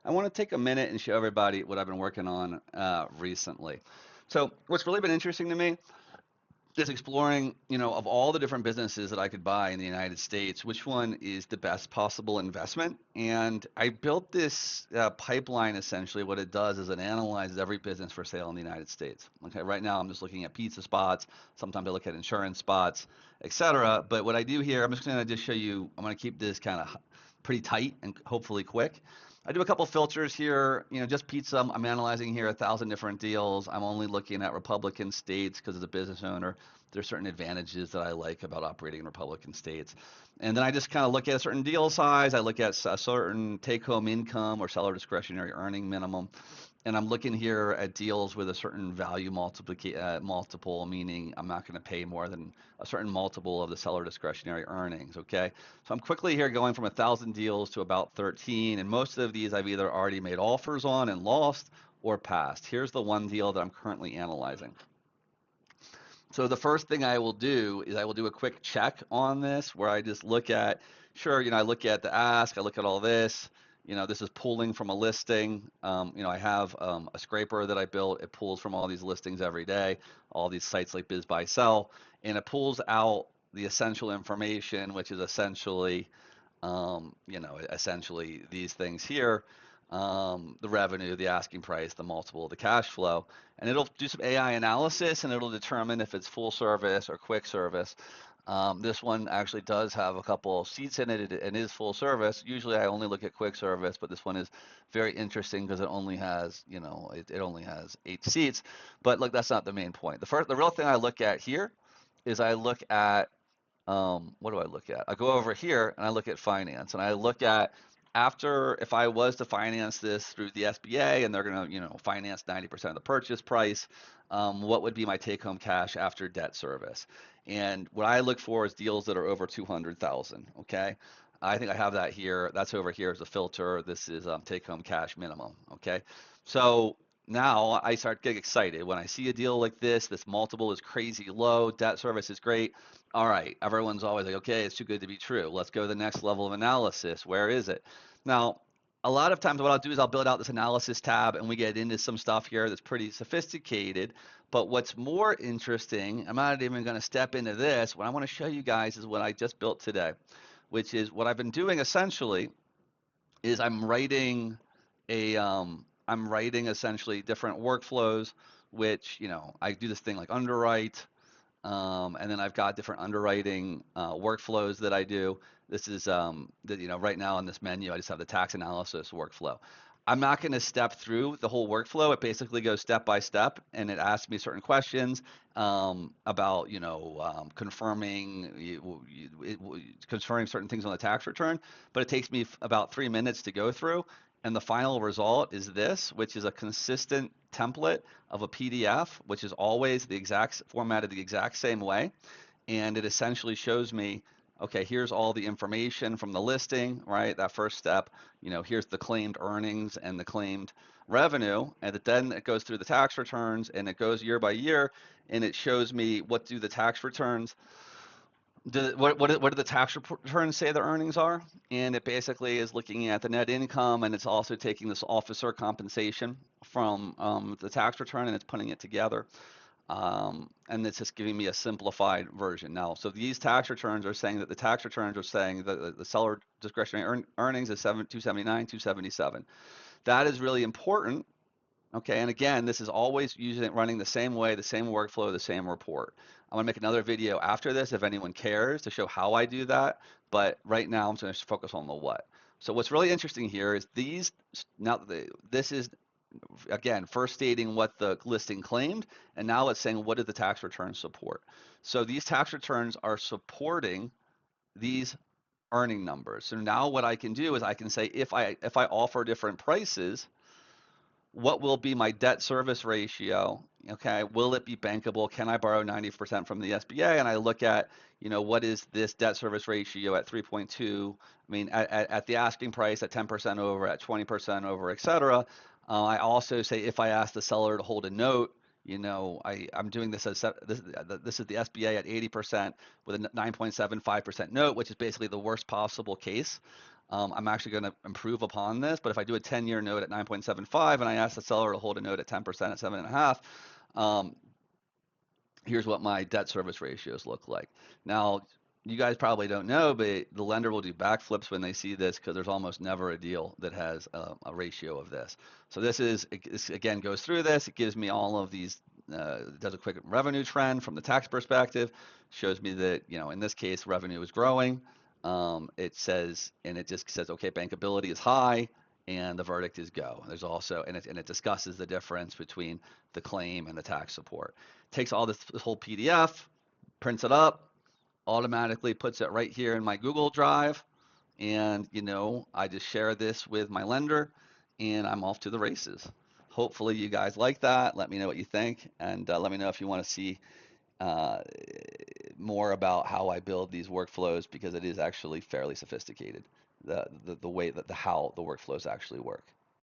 I want to take a minute and show everybody what I've been working on recently. So what's really been interesting to me is exploring, of all the different businesses that I could buy in the United States, which one is the best possible investment. And I built this pipeline. Essentially, what it does is it analyzes every business for sale in the United States. Okay, right now I'm just looking at pizza spots. Sometimes I look at insurance spots, etc. But what I do here, I'm just going to just show you. I'm going to keep this kind of pretty tight and hopefully quick. I do a couple filters here, just pizza. I'm analyzing here 1,000 different deals. I'm only looking at Republican states because as a business owner, there's certain advantages that I like about operating in Republican states. And then I just kind of look at a certain deal size. I look at a certain take-home income or seller discretionary earning minimum. And I'm looking here at deals with a certain value multiple, meaning I'm not going to pay more than a certain multiple of the seller discretionary earnings. Okay, so I'm quickly here going from 1,000 deals to about 13, and most of these I've either already made offers on and lost or passed. Here's the one deal that I'm currently analyzing. So the first thing I will do is I will do a quick check on this where I just look at, sure, I look at the ask, I look at all this. This is pulling from a listing. I have a scraper that I built. It pulls from all these listings every day, all these sites like Biz Buy Sell, and it pulls out the essential information, which is essentially these things here, the revenue, the asking price, the multiple, the cash flow, and it'll do some AI analysis and it'll determine if it's full service or quick service. This one actually does have a couple of seats in it and is full service. Usually I only look at quick service, but this one is very interesting because it only has, it only has 8 seats. But look, that's not the main point. The real thing I look at here is I look at what do I look at? I go over here and I look at finance and I look at after if I was to finance this through the SBA and they're going to, finance 90% of the purchase price, what would be my take-home cash after debt service? And what I look for is deals that are over 200,000. Okay, I think I have that here. That's over here as a filter. This is take-home cash minimum. Okay, so now I start getting excited when I see a deal like this. This multiple is crazy low. Debt service is great. All right, everyone's always like, okay, it's too good to be true. Let's go to the next level of analysis. Where is it? Now, a lot of times what I'll do is I'll build out this analysis tab and we get into some stuff here that's pretty sophisticated. But what's more interesting, I'm not even going to step into this. What I want to show you guys is what I just built today, which is what I've been doing essentially is I'm writing essentially different workflows, which, I do this thing like Underwrite, and then I've got different underwriting workflows that I do. This is right now on this menu, I just have the tax analysis workflow. I'm not going to step through the whole workflow. It basically goes step by step, and it asks me certain questions about confirming certain things on the tax return. But it takes me about 3 minutes to go through, and the final result is this, which is a consistent template of a PDF, which is always the exact formatted the exact same way. And it essentially shows me, okay, here's all the information from the listing, right? That first step, here's the claimed earnings and the claimed revenue. And then it goes through the tax returns and it goes year by year. And it shows me what do the tax returns what do the tax returns say the earnings are? And it basically is looking at the net income, and it's also taking this officer compensation from the tax return, and it's putting it together. And it's just giving me a simplified version. Now, so these tax returns are saying that the tax returns are saying that the seller discretionary earnings is 279, 277. That is really important. Okay, and again, this is always using it running the same way, the same workflow, the same report. I'm gonna make another video after this if anyone cares to show how I do that, but right now I'm gonna focus on the what. So what's really interesting here is this is, again, first stating what the listing claimed, and now it's saying what did the tax returns support. So these tax returns are supporting these earning numbers. So now what I can do is I can say if I offer different prices, what will be my debt service ratio? Okay, will it be bankable? Can I borrow 90% from the SBA? And I look at, what is this debt service ratio at 3.2? I mean, at the asking price, at 10% over, at 20% over, et cetera. I also say if I ask the seller to hold a note, I'm doing this as this is the SBA at 80% with a 9.75% note, which is basically the worst possible case. I'm actually going to improve upon this. But if I do a 10-year note at 9.75 and I ask the seller to hold a note at 10% at 7.5, here's what my debt service ratios look like. Now, you guys probably don't know, but the lender will do backflips when they see this because there's almost never a deal that has a ratio of this. So this again goes through this. It gives me all of these, does a quick revenue trend from the tax perspective, shows me that, in this case, revenue is growing. It says, and it just says, okay, bankability is high, and the verdict is go. There's also, and it discusses the difference between the claim and the tax support. Takes all this whole PDF, prints it up, automatically puts it right here in my Google Drive, and I just share this with my lender, and I'm off to the races. Hopefully you guys like that. Let me know what you think, and let me know if you want to see uh, more about how I build these workflows, because it is actually fairly sophisticated. The way that how the workflows actually work.